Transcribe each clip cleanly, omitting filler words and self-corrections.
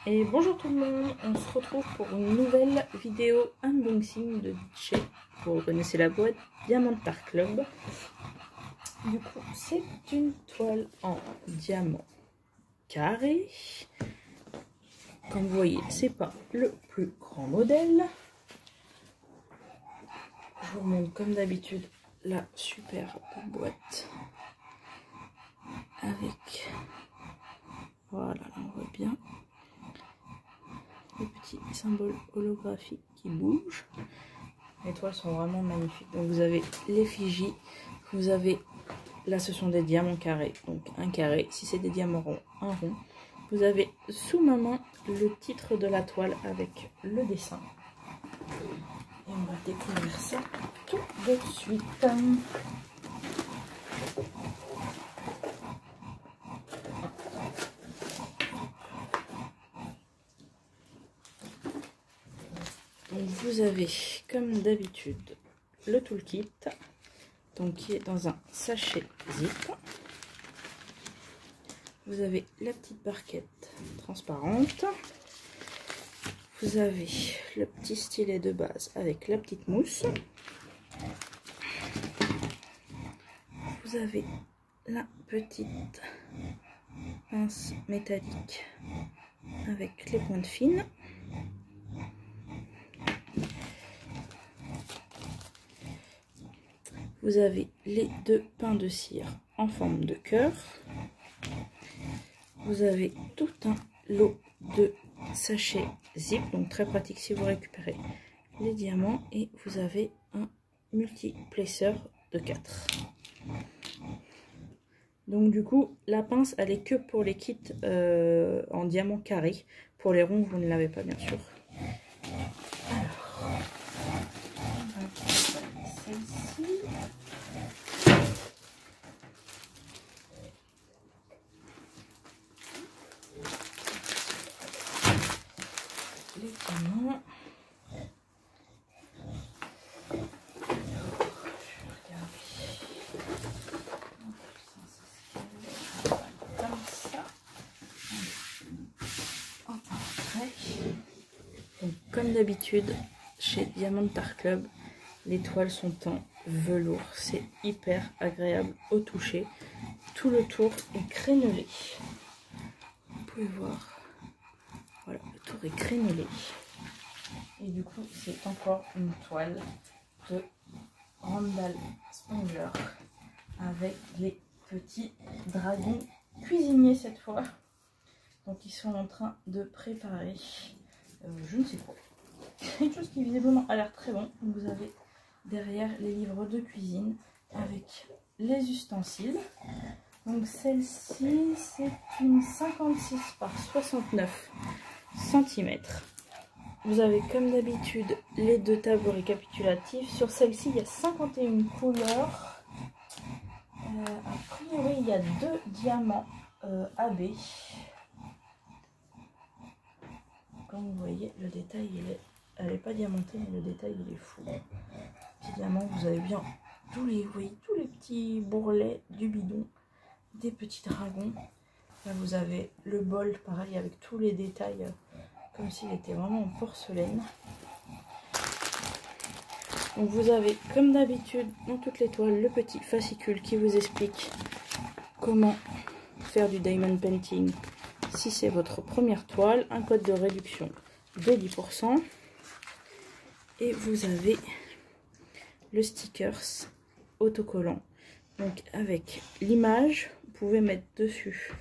Et bonjour tout le monde, on se retrouve pour une nouvelle vidéo unboxing de Ditché. Vous reconnaissez la boîte Diamant Art Club. Du coup, c'est une toile en diamant carré. Comme vous voyez, c'est pas le plus grand modèle. Je vous montre comme d'habitude la superbe boîte. Avec, voilà, là on voit bien les petits symboles holographiques qui bougent. Les toiles sont vraiment magnifiques. Donc vous avez l'effigie, vous avez, là ce sont des diamants carrés, donc un carré. Si c'est des diamants ronds, un rond. Vous avez sous ma main le titre de la toile avec le dessin. Et on va découvrir ça tout de suite. Donc vous avez comme d'habitude le toolkit, donc qui est dans un sachet zip. Vous avez la petite barquette transparente. Vous avez le petit stylet de base avec la petite mousse. Vous avez la petite pince métallique avec les pointes fines. Vous avez les deux pains de cire en forme de cœur. Vous avez tout un lot de sachets zip, donc très pratique si vous récupérez les diamants. Et vous avez un multi-placer de 4. Donc du coup, la pince, elle est que pour les kits en diamant carré. Pour les ronds, vous ne l'avez pas bien sûr. Alors, celle-ci. Les diamants. Donc, comme d'habitude, chez Diamant Art Club, les toiles sont en velours. C'est hyper agréable au toucher. Tout le tour est crénelé. Vous pouvez voir. Voilà, le tour est crénelé. Et du coup, c'est encore une toile de Randall Spongler avec les petits dragons cuisiniers cette fois. Donc ils sont en train de préparer je ne sais quoi. Quelque chose qui visiblement a l'air très bon. Vous avez derrière les livres de cuisine avec les ustensiles. Donc celle-ci c'est une 56 par 69 cm. Vous avez comme d'habitude les deux tableaux récapitulatifs. Sur celle-ci il y a 51 couleurs. A priori il y a 2 diamants AB. Comme vous voyez, le détail, elle n'est pas diamantée, mais le détail, il est fou. Petit diamant, vous avez bien tous les petits bourrelets du bidon, des petits dragons. Là, vous avez le bol, pareil, avec tous les détails, comme s'il était vraiment en porcelaine. Donc, vous avez, comme d'habitude, dans toutes les toiles, le petit fascicule qui vous explique comment faire du diamond painting. Si c'est votre première toile, un code de réduction de 10%. Et vous avez le stickers autocollant. Donc avec l'image, vous pouvez mettre dessus.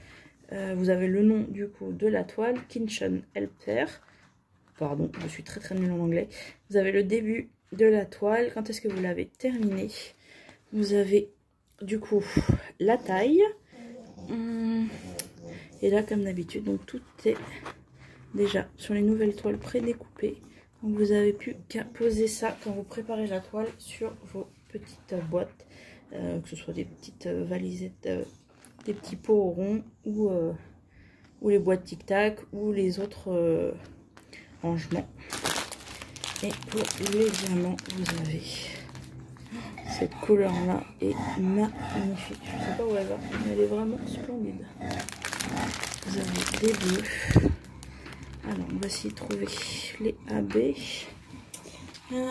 Vous avez le nom du coup de la toile, Kitchen Helper. Pardon, je suis très nulle en anglais. Vous avez le début de la toile, quand est-ce que vous l'avez terminée. Vous avez du coup la taille. Et là, comme d'habitude, donc tout est déjà sur les nouvelles toiles prédécoupées. Donc vous avez plus qu'à poser ça quand vous préparez la toile sur vos petites boîtes, que ce soit des petites valisettes, des petits pots ronds ou les boîtes Tic Tac ou les autres rangements. Et pour les diamants, vous avez cette couleur là est magnifique. Je ne sais pas où elle va, mais elle est vraiment splendide. Vous avez des bleus Alors, on va essayer de trouver les AB.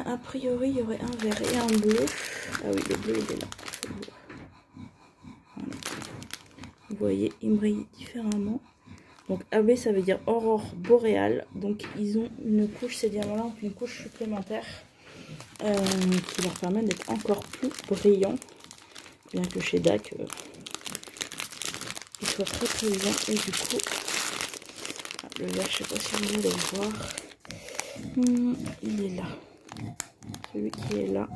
A priori, il y aurait un vert et un bleu. Ah oui, le bleu, il est là. Voilà. Vous voyez, il brille différemment. Donc AB, ça veut dire aurore boréale. Donc, ils ont une couche, ces diamants-là ont une couche supplémentaire qui leur permet d'être encore plus brillants. Bien que chez DAC, il soit très présent. Et du coup, le vert, je sais pas si vous allez le voir. Il est là. Celui qui est là.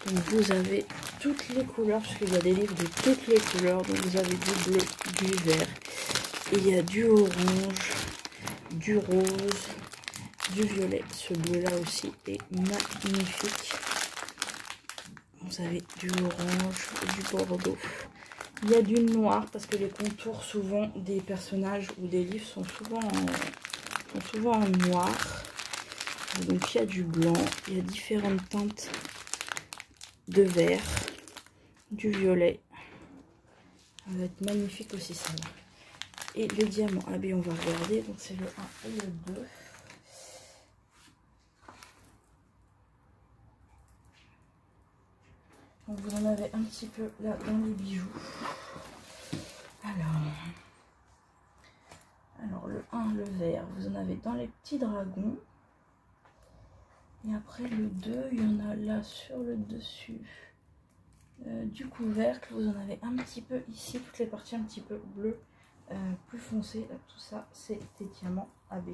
Donc vous avez toutes les couleurs, parce qu'il y a des livres de toutes les couleurs. Donc vous avez du bleu, du vert. Et il y a du orange, du rose, du violet. Ce bleu là aussi est magnifique. Vous avez du orange, du bordeaux. Il y a du noir parce que les contours souvent des personnages ou des livres sont souvent en noir. Donc il y a du blanc, il y a différentes teintes de vert, du violet. Ça va être magnifique aussi ça là. Et le diamant AB, on va regarder. Donc c'est le 1 et le 2. Donc vous en avez un petit peu là dans les bijoux. Alors le 1, le vert, vous en avez dans les petits dragons. Et après le 2, il y en a là sur le dessus du couvercle. Vous en avez un petit peu ici, toutes les parties un petit peu bleues, plus foncées. Là, tout ça, c'est des diamants AB.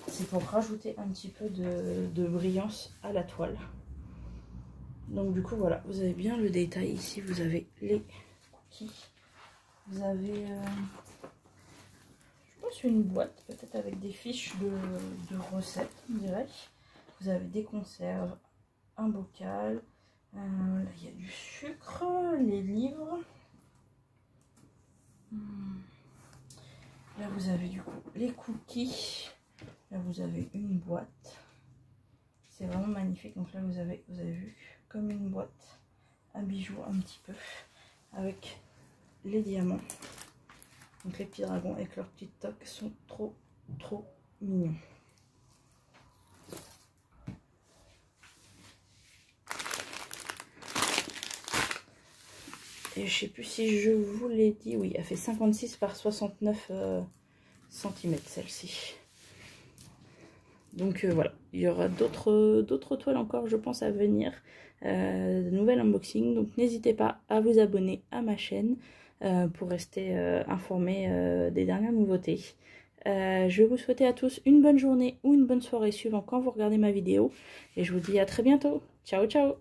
C'est pour rajouter un petit peu de brillance à la toile. Donc du coup voilà, vous avez bien le détail ici, vous avez les cookies, vous avez je pense une boîte peut-être avec des fiches de recettes on dirait, vous avez des conserves, un bocal, là il y a du sucre, les livres, là vous avez du coup les cookies, là vous avez une boîte, c'est vraiment magnifique. Donc là vous avez vu comme une boîte à bijoux un petit peu avec les diamants. Donc les petits dragons avec leurs petites toques sont trop mignons. Et je sais plus si je vous l'ai dit, oui, elle fait 56 par 69 cm celle-ci. Donc voilà, il y aura d'autres toiles encore, je pense, à venir, de nouvelles unboxings. Donc n'hésitez pas à vous abonner à ma chaîne pour rester informé des dernières nouveautés. Je vais vous souhaiter à tous une bonne journée ou une bonne soirée suivant quand vous regardez ma vidéo. Et je vous dis à très bientôt. Ciao, ciao!